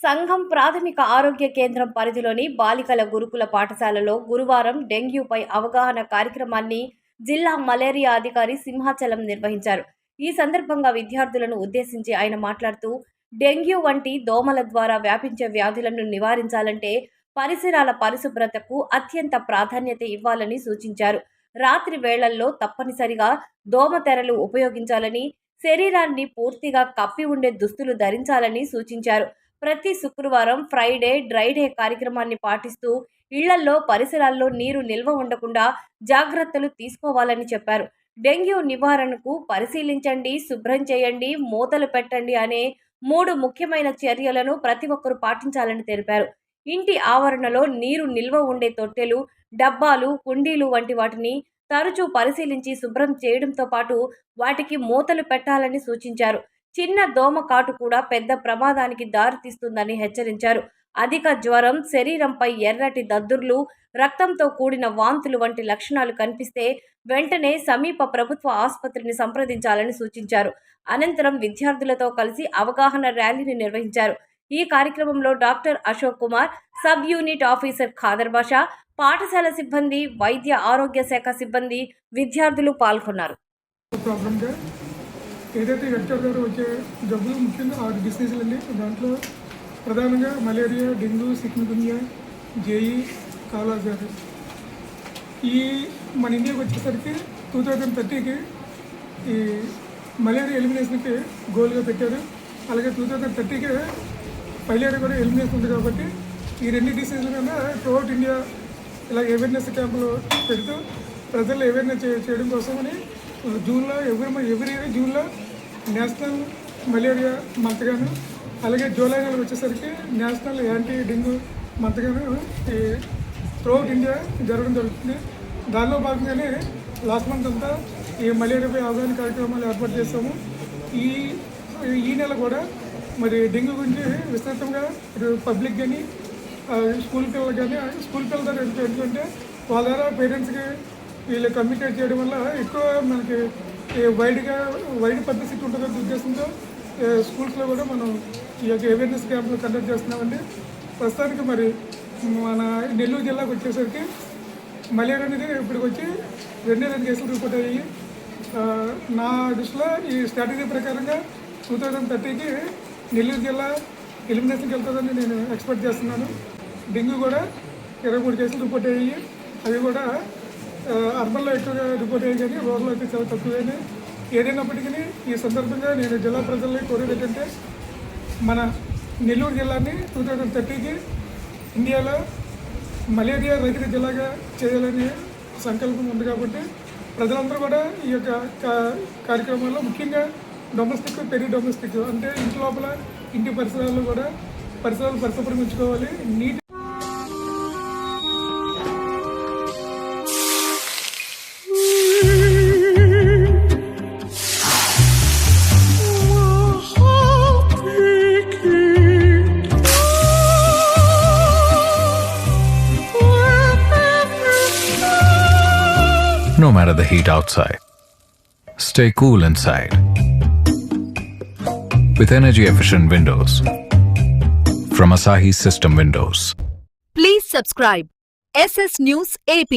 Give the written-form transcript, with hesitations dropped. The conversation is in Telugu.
సంఘం ప్రాథమిక ఆరోగ్య కేంద్రం పరిధిలోని బాలికల గురుకుల పాఠశాలలో గురువారం డెంగ్యూపై అవగాహన కార్యక్రమాన్ని జిల్లా మలేరియా అధికారి సింహాచలం నిర్వహించారు. ఈ సందర్భంగా విద్యార్థులను ఉద్దేశించి ఆయన మాట్లాడుతూ, డెంగ్యూ వంటి దోమల ద్వారా వ్యాపించే వ్యాధులను నివారించాలంటే పరిసరాల పరిశుభ్రతకు అత్యంత ప్రాధాన్యత ఇవ్వాలని సూచించారు. రాత్రి వేళల్లో తప్పనిసరిగా దోమతెరలు ఉపయోగించాలని, శరీరాన్ని పూర్తిగా కప్పి ఉండే దుస్తులు ధరించాలని సూచించారు. ప్రతి శుక్రవారం ఫ్రైడే డ్రై డే కార్యక్రమాన్ని పాటిస్తూ ఇళ్లల్లో పరిసరాల్లో నీరు నిల్వ ఉండకుండా జాగ్రత్తలు తీసుకోవాలని చెప్పారు. డెంగ్యూ నివారణకు పరిశీలించండి, శుభ్రం చేయండి, మూతలు పెట్టండి అనే 3 ముఖ్యమైన చర్యలను ప్రతి ఒక్కరూ పాటించాలని తెలిపారు. ఇంటి ఆవరణలో నీరు నిల్వ ఉండే తొట్టెలు, డబ్బాలు, కుండీలు వంటి వాటిని తరచూ పరిశీలించి శుభ్రం చేయడంతో పాటు వాటికి మూతలు పెట్టాలని సూచించారు. చిన్న దోమ కాటు కూడా పెద్ద ప్రమాదానికి దారితీస్తుందని హెచ్చరించారు. అధిక జ్వరం, శరీరంపై ఎర్రటి దద్దుర్లు, రక్తంతో కూడిన వాంతులు వంటి లక్షణాలు కనిపిస్తే వెంటనే సమీప ప్రభుత్వ ఆసుపత్రిని సంప్రదించాలని సూచించారు. అనంతరం విద్యార్థులతో కలిసి అవగాహన ర్యాలీని నిర్వహించారు. ఈ కార్యక్రమంలో doctor Ashok Kumar, sub unit officer Khader Basha, పాఠశాల సిబ్బంది, వైద్య ఆరోగ్య శాఖ సిబ్బంది, విద్యార్థులు పాల్గొన్నారు. ఏదైతే వెక్టర్ ద్వారా వచ్చే జబ్బులు ముఖ్యంగా 6 డిసీజులు అండి. దాంట్లో ప్రధానంగా malaria, dengue, chikungunya, JEE, kala-azar. ఈ మన ఇండియాకి వచ్చేసరికి 2030కి ఈ మలేరియా ఎలిమినేషన్కి గోల్గా పెట్టారు. అలాగే 2030కి ఫైలేరియా కూడా ఎలిమినేషన్ ఉంది. కాబట్టి ఈ 2 డిసీజుల మీద త్రూఅవుట్ ఇండియా ఇలా అవేర్నెస్ క్యాంపులు పెడుతూ ప్రజల్లో అవేర్నెస్ చేయడం కోసమని జూన్లో ఎవ్రీ ఇయర్ జూన్లో నేషనల్ మలేరియా మంత్గాను, అలాగే జూలై నెల వచ్చేసరికి నేషనల్ యాంటీ డెంగ్యూ మంత్గాను ఈ త్రూఅవుట్ ఇండియా జరగడం జరుగుతుంది. దానిలో భాగంగానే లాస్ట్ మంత్ అంతా ఈ మలేరియాపై అవగాహన కార్యక్రమాలు ఏర్పాటు చేస్తాము. ఈ నెల కూడా మరి డెంగ్యూ గురించి విస్తృతంగా పబ్లిక్ కానీ స్కూల్ పిల్లలు కానీ స్కూల్ పిల్లల ద్వారా ఎందుకంటే వాళ్ళ ద్వారా పేరెంట్స్కి వీళ్ళు కమ్యూనికేట్ చేయడం వల్ల ఎక్కువ మనకి వైడ్ పబ్లిసిటీ ఉంటుందనే ఉద్దేశంతో స్కూల్స్లో కూడా మనం ఈ యొక్క అవేర్నెస్ క్యాంపులు కండక్ట్ చేస్తున్నామండి. ప్రస్తుతానికి మరి మన నెల్లూరు జిల్లాకు వచ్చేసరికి మలేరియా అనేది ఇప్పటికి వచ్చి 2 కేసులు రిపోర్ట్ అయ్యాయి. నా దృష్టిలో ఈ స్ట్రాటజీ ప్రకారంగా 2030కి నెల్లూరు జిల్లా ఎలిమినేషన్కి వెళ్తుందని నేను ఎక్స్పెక్ట్ చేస్తున్నాను. డెంగ్యూ కూడా 23 కేసులు రిపోర్ట్ అయ్యాయి. అవి కూడా అర్బన్లో ఎక్కువగా రిపోర్ట్ అయ్యాయి కానీ రూరల్లో అయితే చాలా తక్కువైనాయి. ఏదైనప్పటికీ ఈ సందర్భంగా నేను జిల్లా ప్రజల్ని కోరేది ఏంటంటే మన నెల్లూరు జిల్లాని 2030కి ఇండియాలో మలేరియా రహిత జిల్లాగా చేయాలనే సంకల్పం ఉంది. కాబట్టి ప్రజలందరూ కూడా ఈ యొక్క కార్యక్రమాల్లో ముఖ్యంగా డొమెస్టిక్, పెరి డొమెస్టిక్ అంటే ఇంటి లోపల ఇంటి పరిసరాల్లో కూడా పరిసరాలు పరిశుభ్రం ఉంచుకోవాలి. నీటి No matter the heat outside, stay cool inside with energy-efficient windows from Asahi System Windows. Please subscribe SS News AP.